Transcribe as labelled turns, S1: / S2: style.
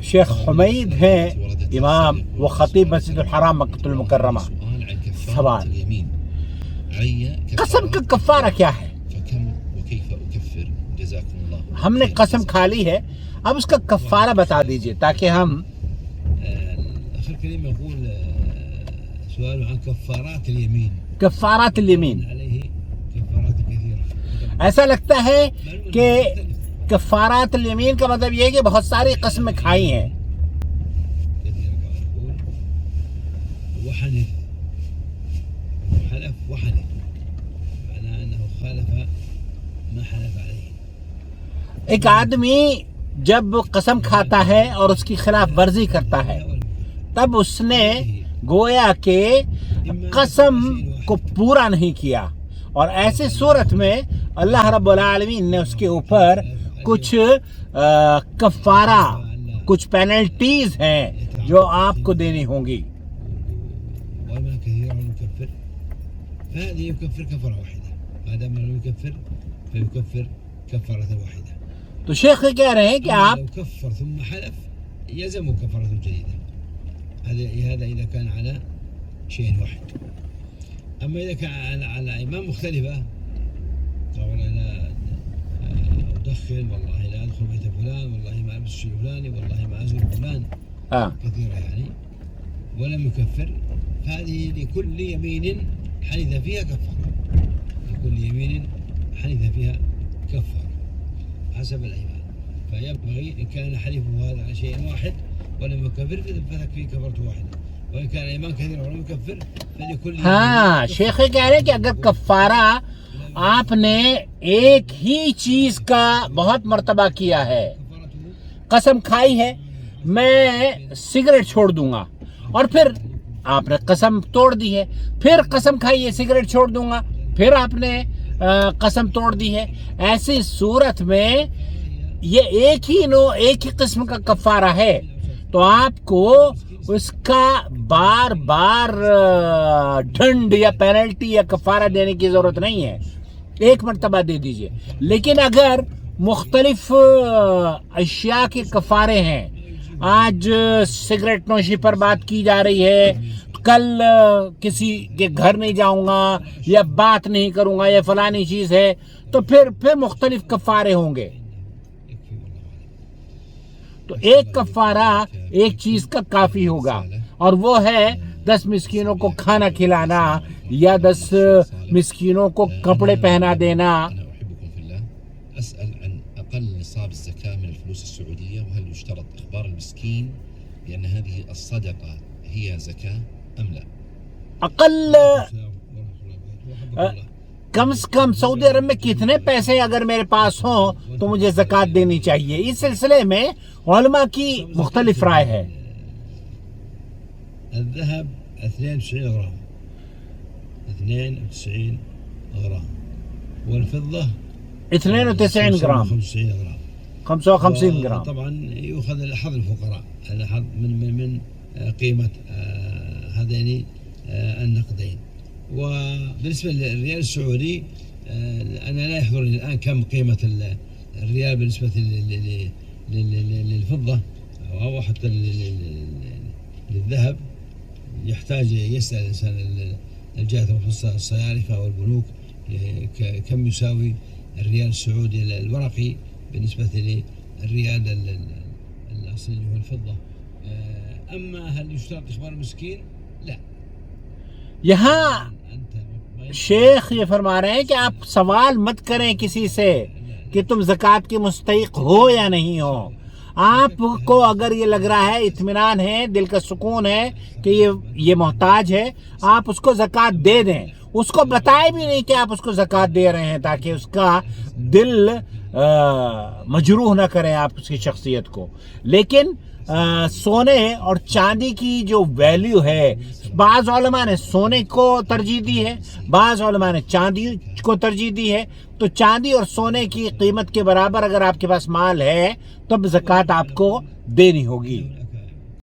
S1: شیخ حمید ہیں امام و خطیب مسجد الحرام مکۃ المکرمہ. سوال: قسم کا کفارہ کیا ہے؟ ہم نے قسم کھا لی ہے، اب اس کا کفارہ بتا دیجئے تاکہ ہم.
S2: آخر كلمة يقول سؤال عن كفارات اليمين.
S1: کفارات الیمین.
S2: عليه كفارات كثيرة.
S1: ایسا لگتا ہے کہ کفارات الیمین کا مطلب یہ ہے کہ بہت ساری قسمیں کھائی ہیں.
S2: كثيرة كما نقول. وحنث وحلف وحنث معناه أنه خالف ما حلف عليه.
S1: ایک آدمی جب قسم کھاتا ہے اور اس کی خلاف ورزی کرتا ہے تب اس نے گویا کہ قسم کو پورا نہیں کیا، اور ایسی صورت میں اللہ رب العالمین نے اس کے اوپر کچھ کفارہ، کچھ پینلٹیز ہیں جو آپ کو دینی ہوں گی.
S2: وما كثيرا يكفر فهذه يكفر كفارة واحدة ما دام لم يكفر فيكفر كفارة واحدة.
S1: تو شیخ کہہ رہے ہیں کہ آپ
S2: لو كفر ثم حلف يلزم كفارة جديدة. هذا إذا كان على شيء واحد. أما إذا كان على إمام مختلفة والله لا أدخن، والله لا أدخل بيت فلان، والله ما ألبس الشيء الفلاني، والله ما أزور فلان، كثيرة يعني، ولم يكفر، فهذه لكل يمين حنث فيها كفارة. لكل يمين حنث فيها كفارة حسب الأيمان. فينبغي إن كان حلفه هذا على شيء واحد ولم يكفر فتكفيه كفارة واحدة، وإن كان الإيمان كثيرا ولم يكفر فلكل.
S1: ہاں، شیخ کہہ رہے ہیں کہ اگر کفارہ آپ نے ایک ہی چیز کا بہت مرتبہ کیا ہے، قسم کھائی ہے میں سگریٹ چھوڑ دوں گا، اور پھر آپ نے قسم توڑ دی ہے، پھر قسم کھائی ہے سگریٹ چھوڑ دوں گا، پھر آپ نے قسم توڑ دی ہے، ایسی صورت میں یہ ایک ہی قسم کا کفارہ ہے، تو آپ کو اس کا بار بار ڈنڈ یا پینلٹی یا کفارہ دینے کی ضرورت نہیں ہے، ایک مرتبہ دے دیجئے. لیکن اگر مختلف اشیاء کے کفارے ہیں، آج سگریٹ نوشی پر بات کی جا رہی ہے، کل کسی کے گھر نہیں جاؤں گا یا بات نہیں کروں گا یا فلانی چیز ہے، تو پھر مختلف کفارے ہوں گے. تو ایک کفارہ ایک چیز کا کافی ہوگا، اور وہ ہے 10 مسکینوں کو کھانا کھلانا یا 10 مسکینوں کو کپڑے پہنا دینا.
S3: أسأل عن أقل نصاب الزكاة من الفلوس السعودية، وهل يشترط إخبار المسكين بأن هذه الصدقة هي زكاة أم لا؟
S1: اقل کم سے کم سعودی عرب میں کتنے پیسے اگر میرے پاس ہوں تو مجھے زکوٰۃ دینی چاہیے؟ اس سلسلے میں علماء کی مختلف رائے ہے.
S2: الذهب 92 غرام 92 غرام، والفضة
S1: 92 گرام
S2: 95 غرام
S1: 55 گرام.
S2: طبعا يؤخذ الحظ الفقراء الحظ من قيمة هذين النقدين. وبالنسبة للريال السعودي أنا لا يحضرني الآن كم قيمة الريال بالنسبة للفضة أو حتى للذهب. يحتاج يسأل الإنسان الجهات المختصة الصيارفة والبنوك كم يساوي الريال السعودي الورقي بالنسبة للريال الأصلي هو الفضة. أما هل يشترط إخبار المسكين؟ لا.
S1: یہاں شیخ یہ فرما رہے ہیں کہ آپ سوال مت کریں کسی سے کہ تم زکوٰۃ کے مستحق ہو یا نہیں ہو. آپ کو اگر یہ لگ رہا ہے، اطمینان ہے، دل کا سکون ہے کہ یہ محتاج ہے، آپ اس کو زکوٰۃ دے دیں. اس کو بتائے بھی نہیں کہ آپ اس کو زکوٰۃ دے رہے ہیں تاکہ اس کا دل مجروح نہ کریں آپ اس کی شخصیت کو. لیکن سونے اور چاندی کی جو ویلیو ہے، بعض علماء نے سونے کو ترجیح دی ہے، بعض علماء نے چاندی کو ترجیح دی ہے. تو چاندی اور سونے کی قیمت کے برابر اگر آپ کے پاس مال ہے تب زکوٰۃ آپ کو دینی ہوگی.